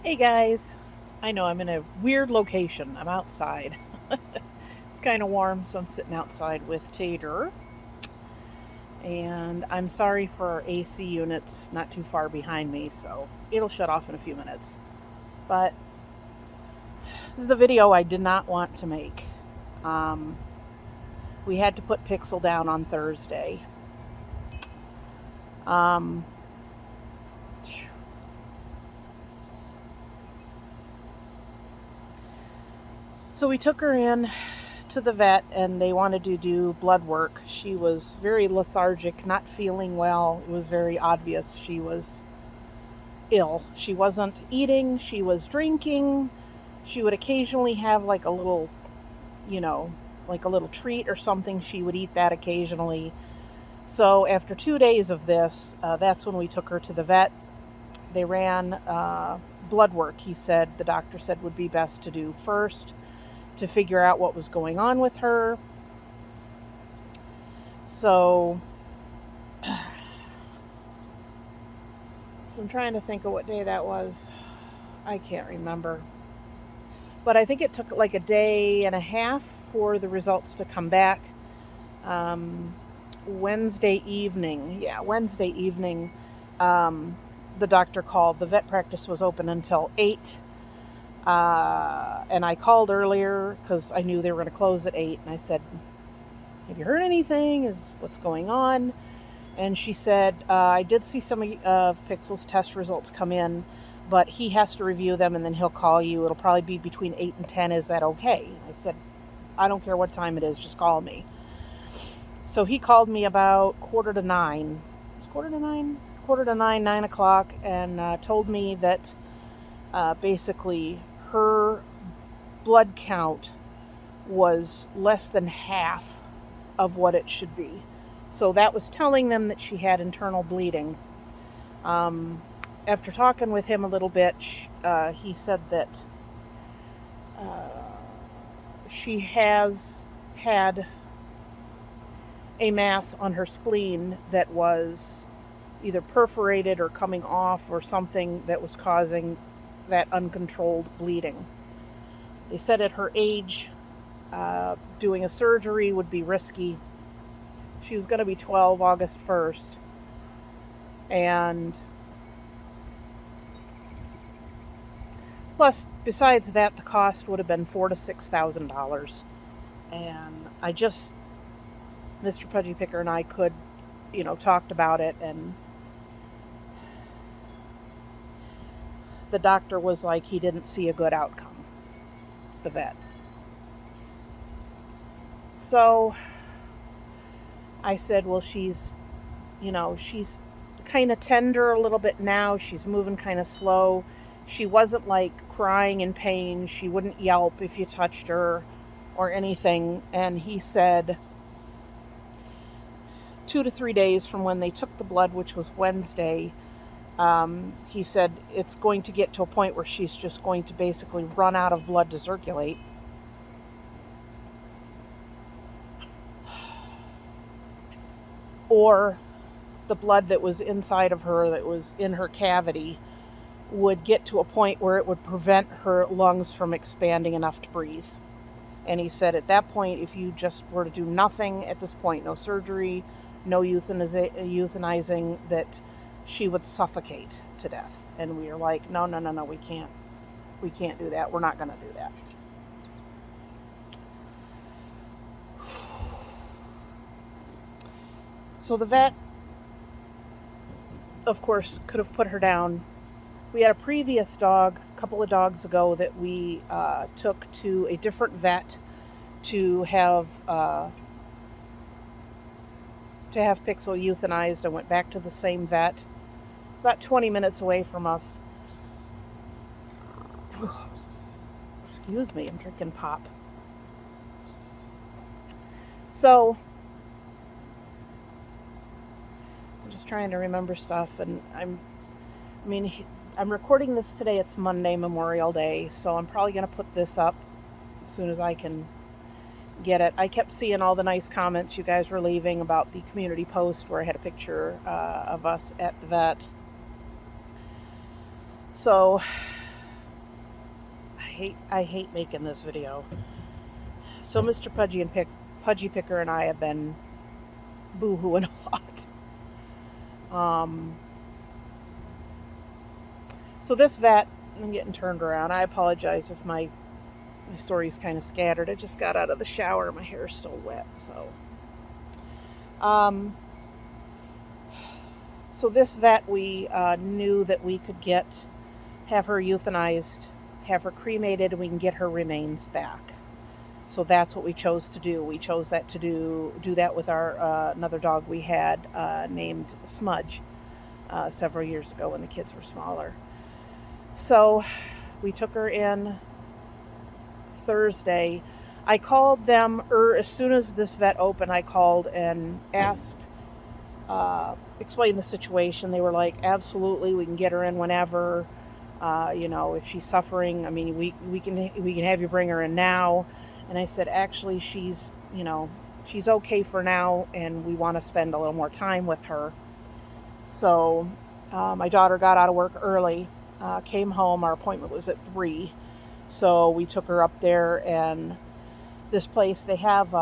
Hey guys, I know I'm in a weird location. I'm outside. It's kind of warm, so I'm sitting outside with Tater. And I'm sorry for our AC units not too far behind me, so it'll shut off in a few minutes. But this is the video I did not want to make. Um, we had to put Pixel down on Thursday. Um, so we took her in to the vet and they wanted to do blood work. She was very lethargic, not feeling well. It was very obvious she was ill. She wasn't eating, she was drinking. She would occasionally have like a little, like a little treat or something. She would eat that occasionally. So after 2 days of this, that's when we took her to the vet. They ran blood work, the doctor said would be best to do first to figure out what was going on with her. So I'm trying to think of what day that was. I can't remember. But I think it took like a day and a half for the results to come back. Wednesday evening, the doctor called. The vet practice was open until 8. And I called earlier because I knew they were going to close at 8. And I said, have you heard anything? What's going on? And she said, I did see some of Pixel's test results come in, but he has to review them and then he'll call you. It'll probably be between 8 and 10. Is that okay? I said, I don't care what time it is, just call me. So he called me about 9:15. Quarter to 9? 9:15, 9 o'clock, and told me that basically her blood count was less than half of what it should be. So that was telling them that she had internal bleeding. After talking with him a little bit, he said that she has had a mass on her spleen that was either perforated or coming off or something that was causing that uncontrolled bleeding. They said at her age, doing a surgery would be risky. She was going to be 12 August 1st. And plus, besides that, the cost would have been $4,000 to $6,000. And Mr. Pudgy Picker and I talked about it, and the doctor was like, he didn't see a good outcome, the vet. So I said, well, she's kind of tender a little bit now. She's moving kind of slow. She wasn't like crying in pain. She wouldn't yelp if you touched her or anything. And he said 2 to 3 days from when they took the blood, which was Wednesday, he said it's going to get to a point where she's just going to basically run out of blood to circulate. Or the blood that was inside of her, that was in her cavity, would get to a point where it would prevent her lungs from expanding enough to breathe. And he said at that point, if you just were to do nothing at this point, no surgery, no euthanizing, that she would suffocate to death. And we were like, no, we can't do that. We're not going to do that. So the vet, of course, could have put her down. We had a previous dog, a couple of dogs ago, that we took to a different vet to have Pixel euthanized. I went back to the same vet, about 20 minutes away from us. Excuse me, I'm drinking pop. So I'm just trying to remember stuff, and I'm recording this today. It's Monday, Memorial Day, so I'm probably going to put this up as soon as I can get it. I kept seeing all the nice comments you guys were leaving about the community post where I had a picture of us at the vet. So hate making this video. So Mr. Pudgy Picker and I have been boo-hooing a lot. So this vet, I'm getting turned around. I apologize if my story's kind of scattered. I just got out of the shower. My hair's still wet. So this vet, we knew that we could have her euthanized, have her cremated, and we can get her remains back. So that's what we chose to do. We chose that to do that with our another dog we had named Smudge several years ago when the kids were smaller. So we took her in Thursday. I called them as soon as this vet opened. I called and asked, explained the situation. They were like, absolutely, we can get her in whenever. If she's suffering, I mean, we can have you bring her in now. And I said, actually, she's okay for now, and we want to spend a little more time with her. So my daughter got out of work early, came home. Our appointment was at 3. So we took her up there, and this place, they have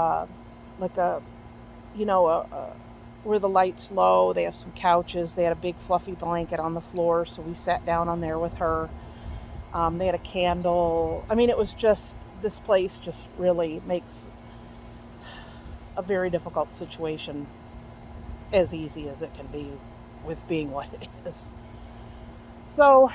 where the light's low, they have some couches. They had a big fluffy blanket on the floor, so we sat down on there with her. They had a candle. I mean, it was just, this place just really makes a very difficult situation as easy as it can be with being what it is. So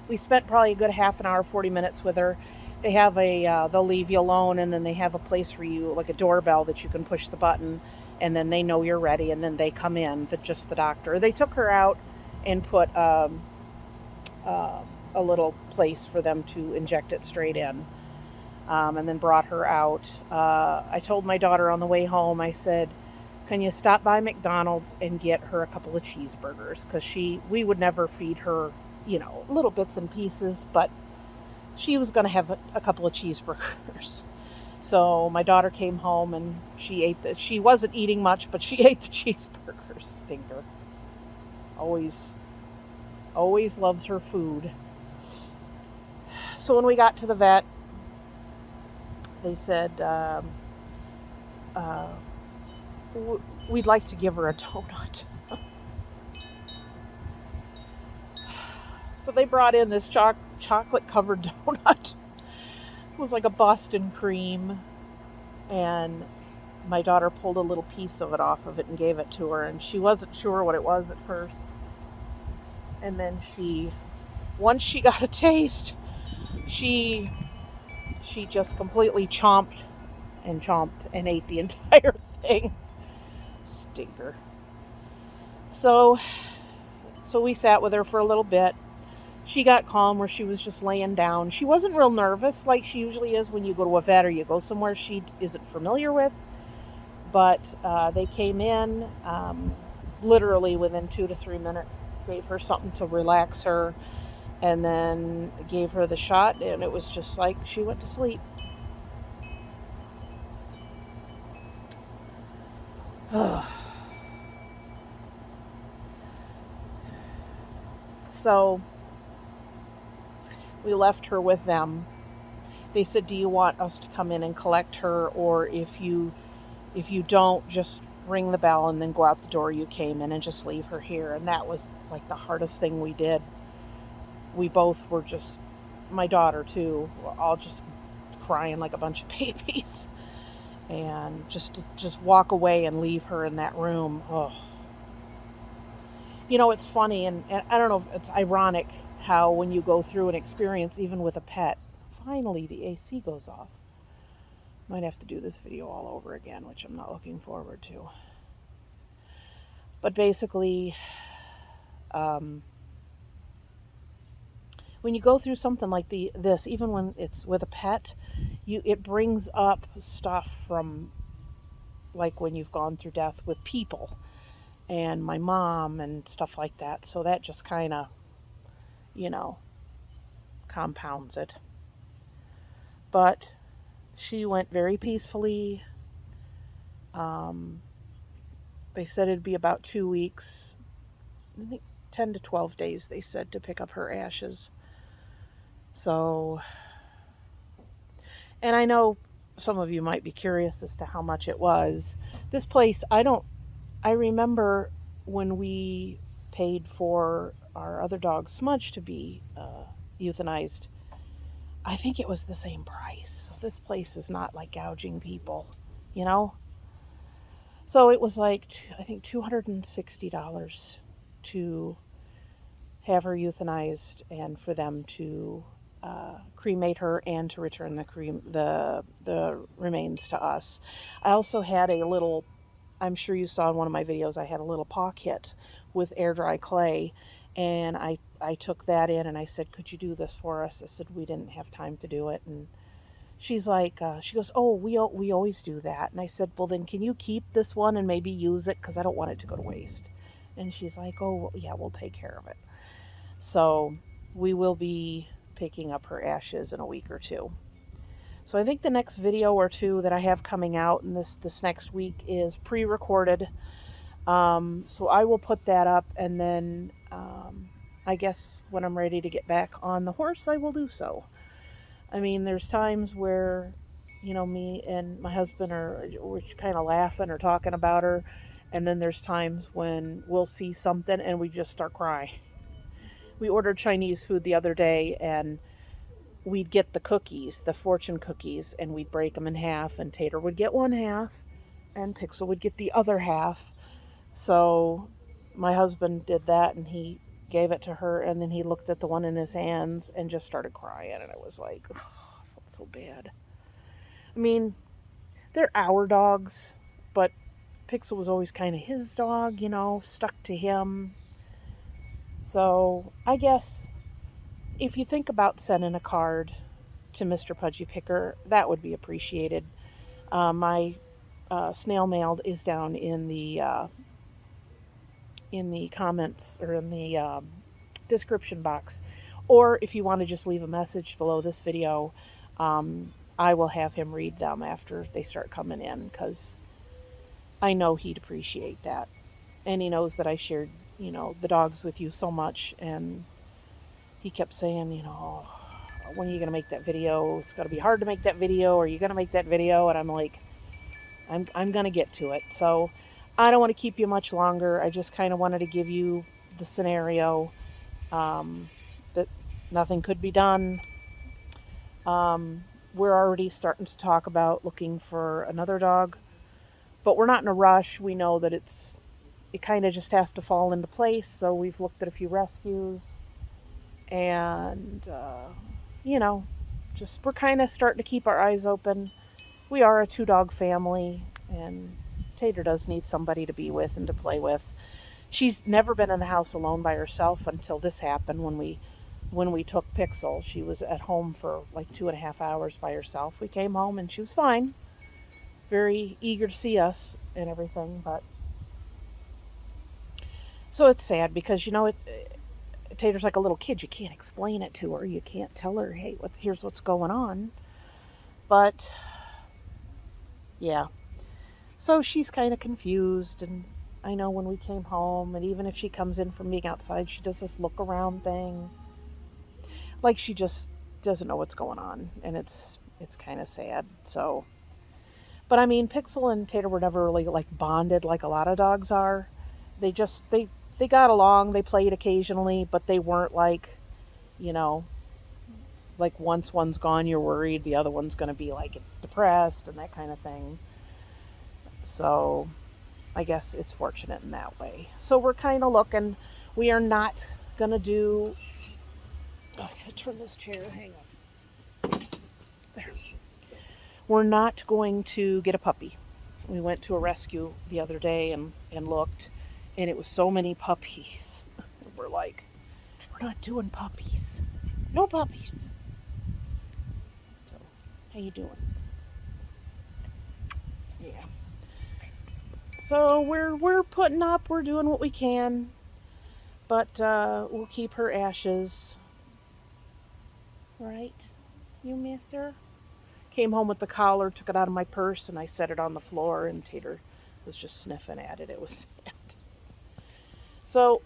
we spent probably a good half an hour, 40 minutes with her. They have they'll leave you alone, and then they have a place where you, like a doorbell that you can push the button, and then they know you're ready, and then they come in, just the doctor. They took her out and put a little place for them to inject it straight in, and then brought her out. I told my daughter on the way home, I said, can you stop by McDonald's and get her a couple of cheeseburgers? Because we would never feed her, little bits and pieces, but she was going to have a couple of cheeseburgers. So my daughter came home and she wasn't eating much, but she ate the cheeseburgers. Stinker. Always loves her food. So when we got to the vet, they said, we'd like to give her a donut. So they brought in this chocolate covered donut. It was like a Boston cream, and my daughter pulled a little piece of it off of it and gave it to her, and she wasn't sure what it was at first. And then once she got a taste, she just completely chomped and ate the entire thing. Stinker. So we sat with her for a little bit. She got calm where she was just laying down. She wasn't real nervous like she usually is when you go to a vet or you go somewhere she isn't familiar with. But they came in literally within 2 to 3 minutes, gave her something to relax her, and then gave her the shot, and it was just like she went to sleep. So we left her with them. They said, do you want us to come in and collect her, or if you don't, just ring the bell and then go out the door you came in and just leave her here. And that was like the hardest thing we did. We both were just, my daughter too, all just crying like a bunch of babies. And just walk away and leave her in that room. Oh. It's funny, and I don't know if it's ironic how when you go through an experience, even with a pet, finally the AC goes off. Might have to do this video all over again, which I'm not looking forward to. But basically, when you go through something like this, even when it's with a pet, it brings up stuff from like when you've gone through death with people and my mom and stuff like that. So that just kind of, compounds it. But she went very peacefully. They said it'd be about 2 weeks, I think 10 to 12 days, they said, to pick up her ashes. So, and I know some of you might be curious as to how much it was. This place, I remember when we paid for our other dog Smudge to be euthanized, I think it was the same price. This place is not like gouging people, you know? So it was like, I think $260 to have her euthanized and for them to cremate her and to return the remains to us. I also had a little, I'm sure you saw in one of my videos, I had a little paw kit with air dry clay, and I took that in and I said, could you do this for us? I said, we didn't have time to do it. And she's like, she goes, oh, we always do that. And I said, well, then can you keep this one and maybe use it? Because I don't want it to go to waste. And she's like, oh, yeah, we'll take care of it. So we will be picking up her ashes in a week or two. So I think the next video or two that I have coming out in this next week is pre-recorded. So I will put that up, and then I guess when I'm ready to get back on the horse, I will do so. I mean, there's times where, you know, me and my husband we're kind of laughing or talking about her, and then there's times when we'll see something and we just start crying. We ordered Chinese food the other day, and we'd get the cookies, the fortune cookies, and we'd break them in half, and Tater would get one half, and Pixel would get the other half. So my husband did that, and he gave it to her, and then he looked at the one in his hands and just started crying, and I was like, oh, I felt so bad. I mean, they're our dogs, but Pixel was always kind of his dog, you know, stuck to him. So I guess if you think about sending a card to Mr. Pudgy Picker, that would be appreciated. My snail mail is down in the comments or in the description box. Or if you want to just leave a message below this video, I will have him read them after they start coming in, because I know he'd appreciate that. And he knows that I shared, you know, the dogs with you so much, and he kept saying, you know, when are you going to make that video? It's going to be hard to make that video. Are you going to make that video? And I'm like, I'm going to get to it. So I don't want to keep you much longer. I just kind of wanted to give you the scenario that nothing could be done. We're already starting to talk about looking for another dog, but we're not in a rush. We know that it kind of just has to fall into place. So we've looked at a few rescues, and you know, just we're kind of starting to keep our eyes open. We are a 2-dog family, and Tater does need somebody to be with and to play with. She's never been in the house alone by herself until this happened. When we took Pixel, she was at home for like 2.5 hours by herself. We came home and she was fine, very eager to see us and everything. But so it's sad because, you know, Tater's like a little kid. You can't explain it to her. You can't tell her, hey, here's what's going on. But yeah, so she's kind of confused, and I know when we came home, and even if she comes in from being outside, she does this look around thing, like she just doesn't know what's going on, and it's kind of sad. So, but I mean, Pixel and Tater were never really like bonded like a lot of dogs are. They got along, they played occasionally, but they weren't like, you know, like once one's gone, you're worried the other one's going to be like depressed and that kind of thing. So I guess it's fortunate in that way. So we're kind of looking. We are not going to do... Oh, I gotta turn this chair. Hang on. There. We're not going to get a puppy. We went to a rescue the other day and looked, and it was so many puppies. We're like, we're not doing puppies. No puppies. So, how you doing? Yeah. So we're putting up. We're doing what we can, but we'll keep her ashes. Right? You miss her? Came home with the collar, took it out of my purse, and I set it on the floor, and Tater was just sniffing at it. It was sad. So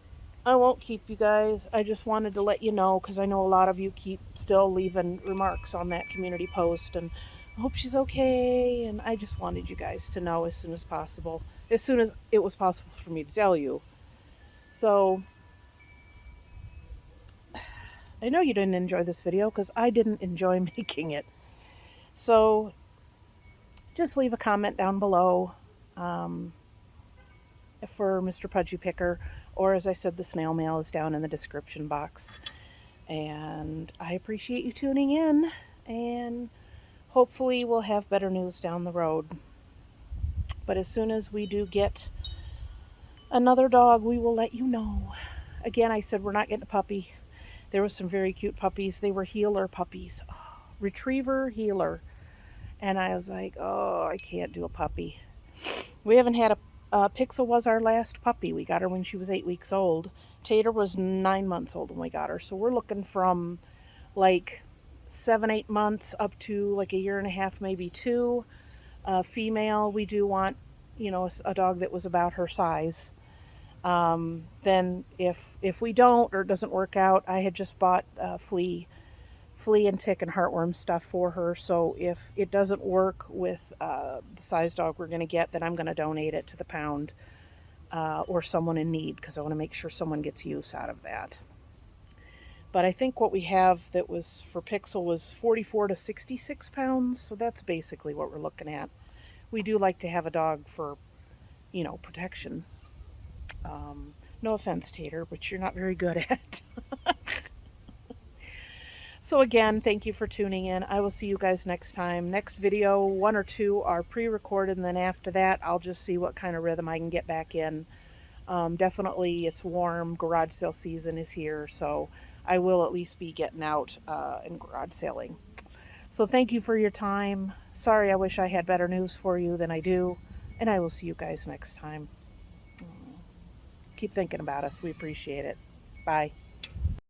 I won't keep you guys. I just wanted to let you know because I know a lot of you keep still leaving remarks on that community post, and I hope she's okay. And I just wanted you guys to know as soon as possible, as soon as it was possible for me to tell you. So I know you didn't enjoy this video because I didn't enjoy making it. So just leave a comment down below for Mr. Pudgy Picker, or as I said, the snail mail is down in the description box. And I appreciate you tuning in, and hopefully we'll have better news down the road. But as soon as we do get another dog, we will let you know. Again, I said we're not getting a puppy. There was some very cute puppies. They were healer puppies. Oh, retriever healer. And I was like, oh, I can't do a puppy. We haven't had a Pixel was our last puppy. We got her when she was 8 weeks old. Tater was 9 months old when we got her. So we're looking from like 7, 8 months up to like a year and a half, maybe 2. Female, we do want, a dog that was about her size. Then if we don't, or it doesn't work out, I had just bought flea and tick and heartworm stuff for her. So if it doesn't work with the size dog we're going to get, then I'm going to donate it to the pound or someone in need, because I want to make sure someone gets use out of that. But I think what we have that was for Pixel was 44 to 66 pounds. So that's basically what we're looking at. We do like to have a dog for, protection. No offense, Tater, which you're not very good at. So again, thank you for tuning in. I will see you guys next time. Next video, 1 or 2 are pre-recorded, and then after that, I'll just see what kind of rhythm I can get back in. Definitely, it's warm. Garage sale season is here, so I will at least be getting out and garage selling. So thank you for your time. Sorry, I wish I had better news for you than I do, and I will see you guys next time. Keep thinking about us. We appreciate it. Bye.